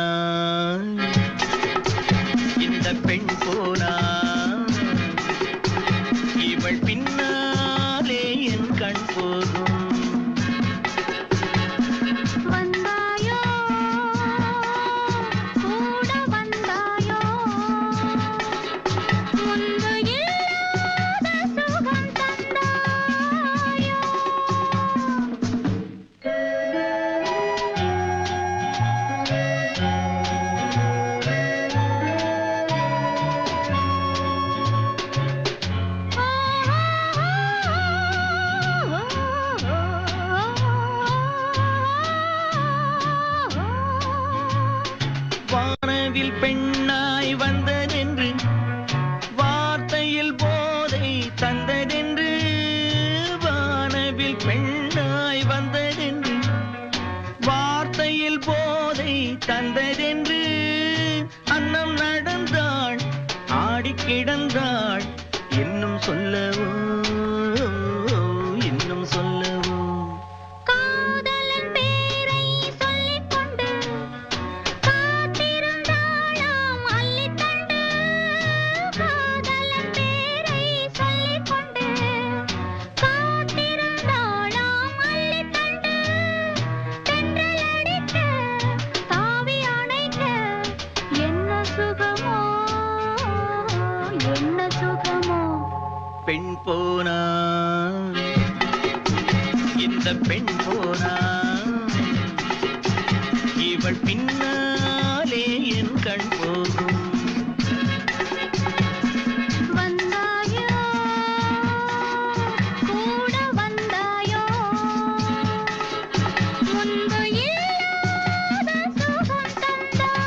இந்த பெண் போனா இவள் பின்னாலே என் கண் போகும் வந்தாயோ கூட வந்தாயோ முன்பு இல்லாத சுகம் தந்தாயோ வானவில் பெண்ணாய் வந்ததென்று வார்த்தையில் போதை தந்ததென்று வானவில் பெண்ணாய் வந்ததென்று வார்த்தையில் போதை தந்ததென்று அன்னம் நடந்தாள் ஆடி கிடந்தாள் இன்னும் சொல்லவோ இன்னும் சொல்லவோ காதலன் பேரை சொல்லிக் கொண்டு காத்திருந்தாளாம் அல்லித்தண்டு காதலன் பேரை சொல்லிக் கொண்டு காத்திருந்தாளாம் அல்லித்தண்டு தென்றல் அடிக்க தாவி அணைக்க என்ன சுகமோ என்ன சுகமோ பெண் போனா இந்த பெண் போனா இவள் பின்னாலே என் கண் போகும் வந்தாயோ கூட வந்தாயோ முன்பு இல்லாத சுகம் தந்தாயோ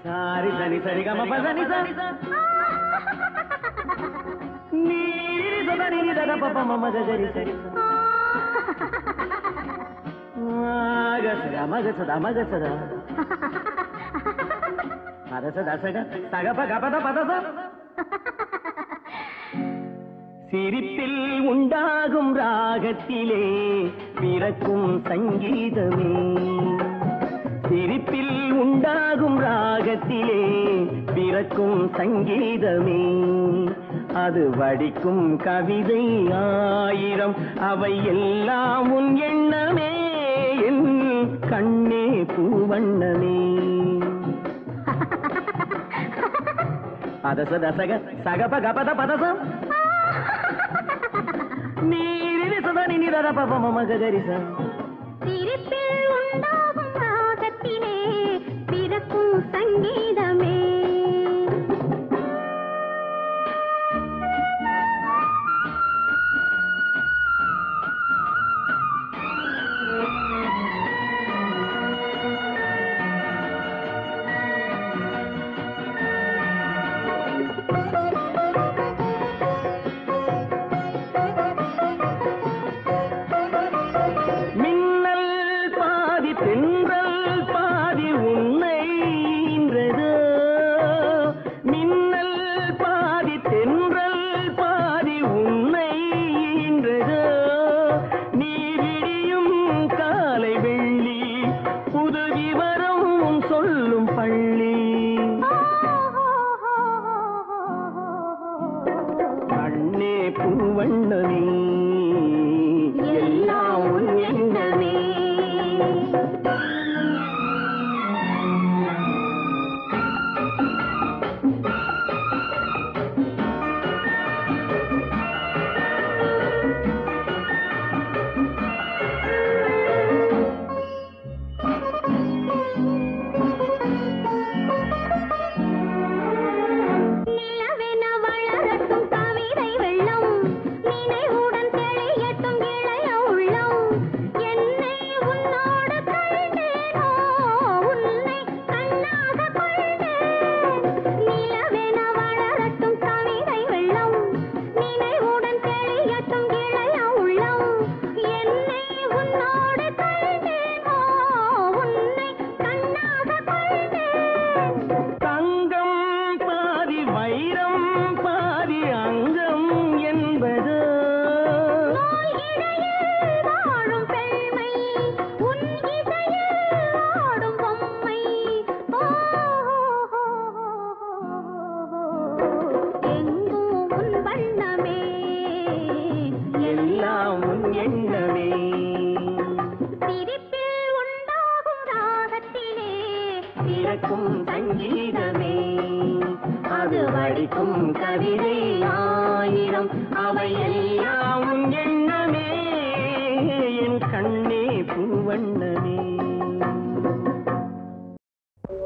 சாரி சரி சரி கம பசனி சரி நீரி சதனி தத பப மம கரி சரி மகசதா மகசதா பதசதா சக சகப கபத பதச சிரிப்பில் உண்டாகும் ராகத்திலே பிறக்கும் சங்கீதமே சிரிப்பில் உண்டாகும் ராகத்திலே பிறக்கும் சங்கீதமே அது வடிக்கும் கவிதை ஆயிரம் அவை எல்லாம் உன் எண்ணமே என் கண்ணே பூவண்ணமே பதச தசக சகப கபத பதசம் நீரில் சதனி நிதர பப மம கரிச சிரிப்பில் உண்டாகும் ராகத்திலே பிறக்கும் சங்கீதமே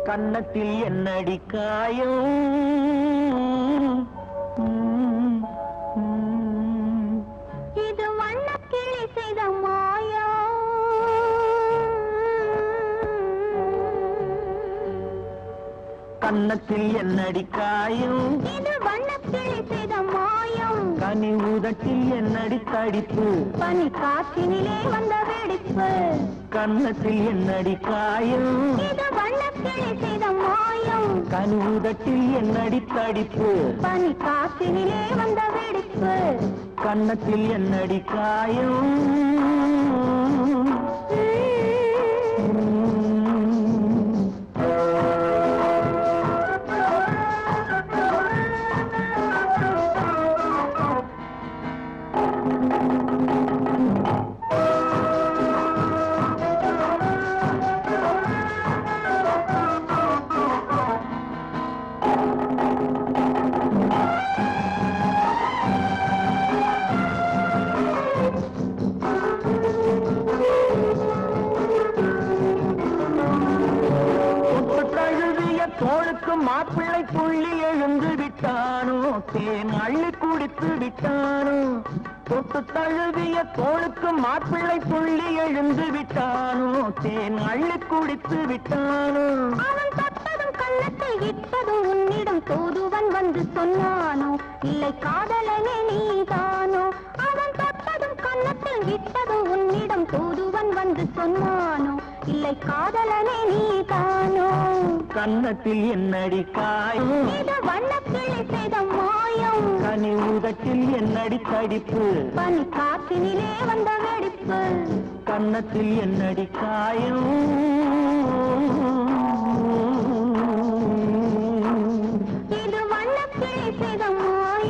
கன்னத்தில் என்னடி காயம் இது வண்ணக்கிளி செய்த மாயம் கன்னத்தில் என்னடி காயம் இது வண்ணக்கிளி செய்த மாயம் கனி உதட்டில் என்னடி தடிப்பு பனி காற்றினிலே வந்த வெடிப்பு கன்னத்தில் என்னடி காயம் இது வண்ணக்கிளி செய்த மாயம் கனி உதட்டில் என்னடி தடிப்பு பனி காற்றினிலே வந்த வெடிப்பு கன்னத்தில் என்னடி காயம் மாப்பிள்ளை புள்ளி எழுந்து விட்டானோ தேன் அள்ளி குடித்து விட்டானோ தொட்டு தழுவிய தோளுக்கு மாப்பிள்ளை புள்ளி எழுந்து விட்டானோ தேன் அள்ளி குடித்து விட்டானோ அவன் தொட்டதும் கள்ளத்தில் இட்டதும் உன்னிடம் தூதுவன் வந்து சொன்னானோ இல்லை காதலனே நீதானோ அவன் தொட்டதும் கள்ளத்தில் இட்டதும் உன்னிடம் தூதுவன் வந்து சொன்னானோ இல்லை காதலனே நீதானோ கன்னத்தில் என்னடி காயம் இது வண்ணக்கிளி செய்த மாயம் கனி உதட்டில் என்னடி தடிப்பு பனி காற்றினிலே வந்த வெடிப்பு கன்னத்தில் என்னடி காயம் இது வண்ணக்கிளி செய்த மாயம்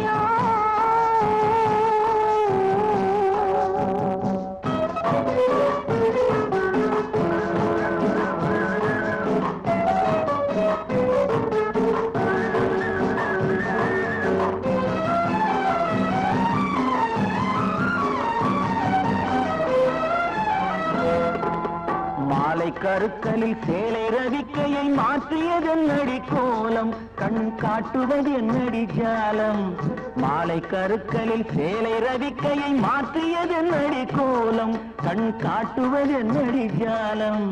கருக்கலில் சேலை ரவிக்கையை மாற்றியது என்னடி கோலம் கண் காட்டுவது என்னடி ஜாலம் மாலை கருக்கலில் சேலை ரவிக்கையை மாற்றியது என்னடி கோலம் கண் காட்டுவது என்னடி ஜாலம்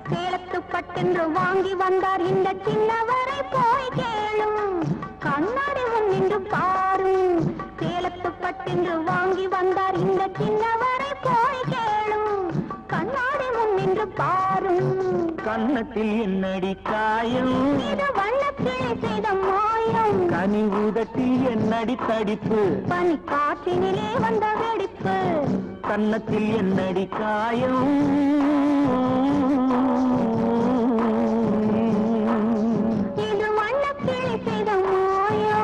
சேலத்து பட்டென்று வாங்கி வந்தார் இந்த சின்னவரை போய் கேளும் கண்ணாடி உன் கன்னத்தில் என்னடி காயம் இது வண்ணக்கிளி செய்த மாயம் கனி உதட்டில் என்னடி தடிப்பு பனி காற்றினிலே வந்த வெடிப்பு கன்னத்தில் என்னடி காயம் இது வண்ணக்கிளி செய்த மாயம்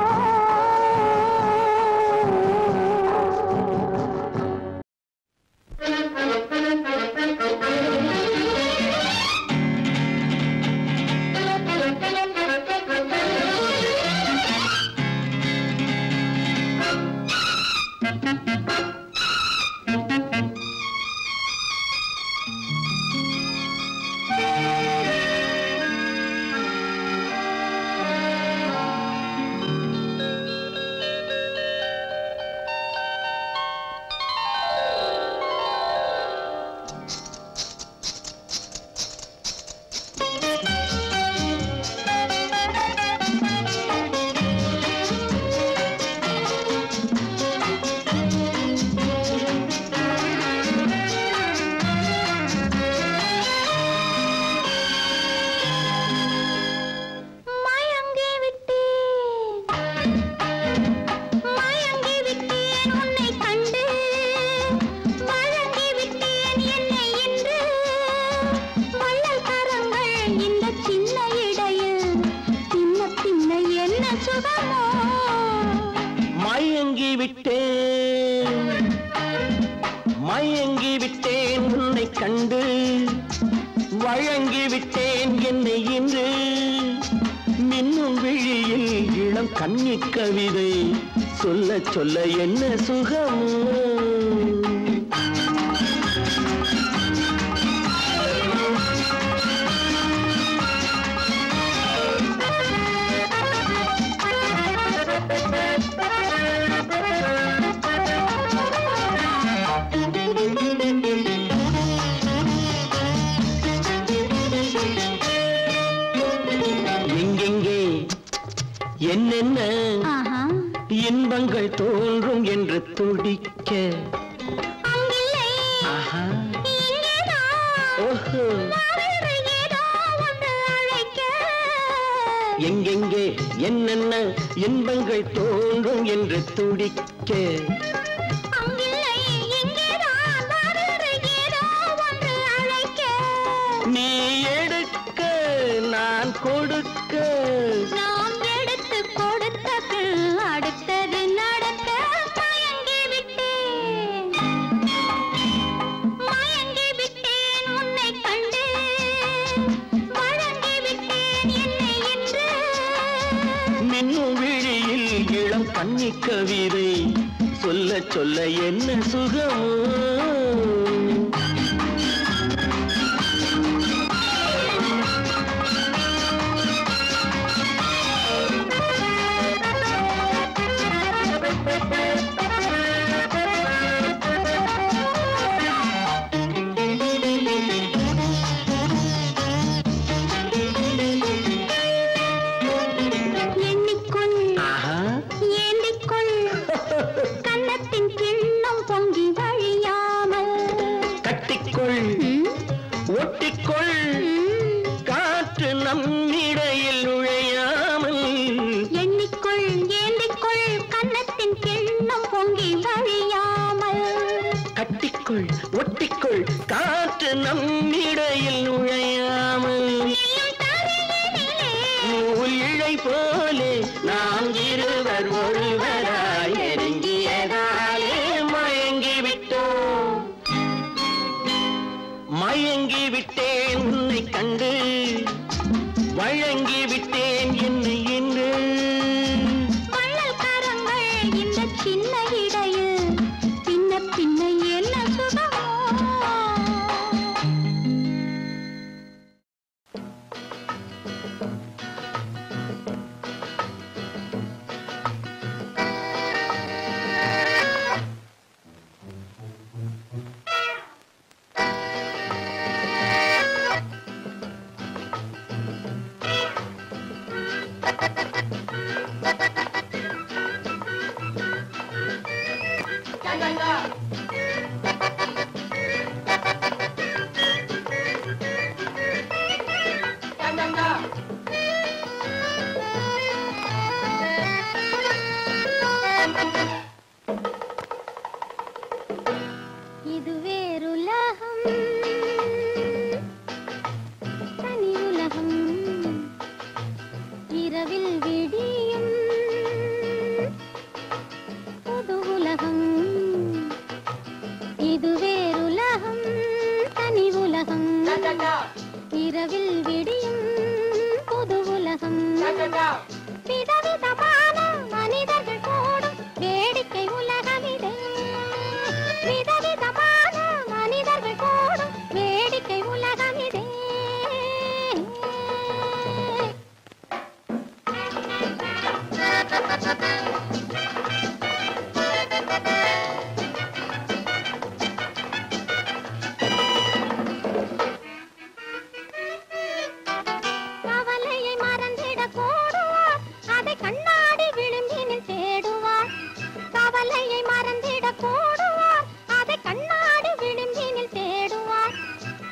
மயங்கி விட்டேன் உன்னை கண்டு வழங்கி விட்டேன் என்னை இன்று மின்னும் விழியில் இளம் கன்னி கவிதை சொல்ல சொல்ல என்ன சுகம் என்னென்ன இன்பங்கள் தோன்றும் என்று துடிக்க எங்கெங்கே என்னென்ன இன்பங்கள் தோன்றும் என்று துடிக்க நீ எடுக்க நான் கொடுக்க கன்னி கவிதை சொல்ல சொல்ல என்ன சுகம் ஒட்டிக்கொள் காற்று நம்மிடையில் நுழையாமல் எண்ணிக்கொள் ஏந்திக்கொள் கன்னத்தின் கிண்ணம் பொங்கி வழியாமல் கட்டிக்கொள் ஒட்டிக்கொள் காற்று நம்மிடையில் நுழையாமல் நூல் இழை போலே நாம் இருவர் ஒருவராய் நெருங்கியதாலே மயங்கி விட்டேன் உன்னை கண்டு வழங்கி விட்டேன் என்னை என்று வள்ளல்காரங்கள் இந்த சின்ன இடையில் பின்ன பின்ன என்ன சுகமோ இரவில் விடியும் புது உலகம் இது வேறுலகம் தனி உலகம் இரவில் விடியும் புது உலகம் விதவிதமான மனிதர்கள் கூடும் வேடிக்கை உலகம் இது விதவிதமான மனிதர்கள் கூடும் வேடிக்கை உலகம் இது கவலையை மறந்திடக் கூடுவார் அதை கண்ணாடி விளிம்பினில் தேடுவார் கவலையை மறந்திடக் கூடுவார் அதை கண்ணாடி விளிம்பினில் தேடுவார்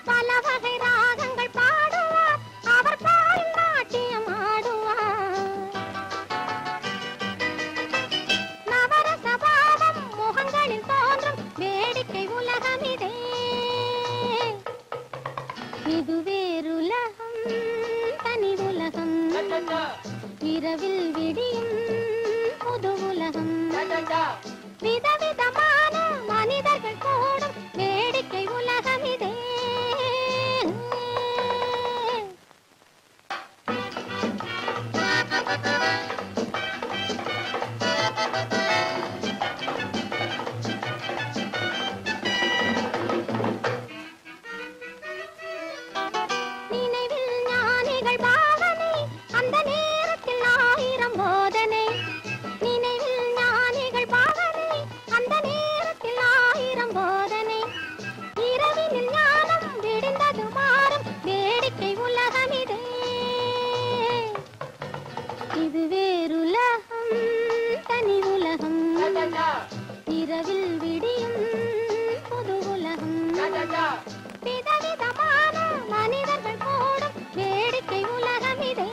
பல வகை ராகங்கள் பாடுவார் அவர் பால் நாட்டியம் ஆடுவார் நவரச பாவம் முகங்களில் தோன்றும் வேடிக்கை உலகம் இதே இது வேறுலகம் தனி உலகம் இரவில் விடியும் புது உலகம் விதவிதமான மனிதர்கள் கூடும் வேடிக்கை உலகம் இதே நினைவில் ஞானிகள் பாவனை அந்த நேரத்தில் ஆயிரம் போதனை நினைவில் ஞானிகள் பாவனை அந்த நேரத்தில் ஆயிரம் போதனை இரவினில் ஞானம் விடிந்தது மாறும் வேடிக்கை உலகம் இதே இது வேறுலகம் தனி உலகம் இரவில் விடியும் புது உலகம் விதவிதமான மனிதர்கள் கூடும் வேடிக்கை உலகம் இதே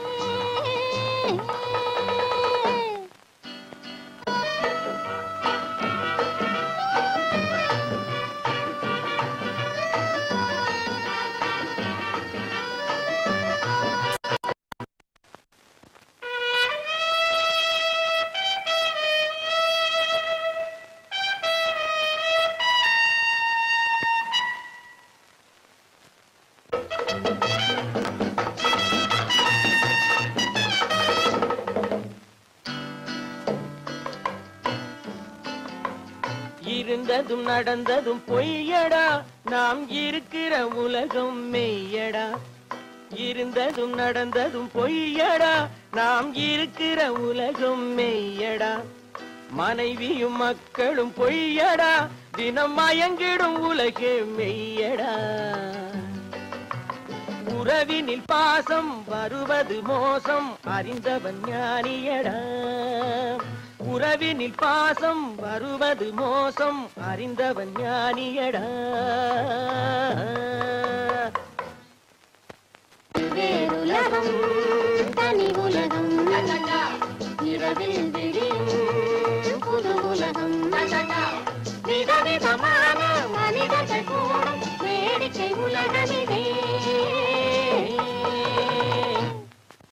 இருந்ததும் நடந்ததும் பொய்யடா நாம் இருக்கிற உலகம் மெய்யடா இருந்ததும் நடந்ததும் பொய்யடா நாம் இருக்கிற உலகம் மெய்யடா மனைவியும் மக்களும் பொய்யடா தினம் மயங்கிடும் உலகே மெய்யடா உறவினில் பாசம் வருவது மோசம் அறிந்தவன் ஞானியடா உறவினில் பாசம் வருவது மோசம் அறிந்தவன் ஞானியடா வேறுலகம் தனி உலகம் இரவில் விடியும் புது உலகம் விதவிதமான மனிதர்கள் கூடும் வேடிக்கை உலகம் இதே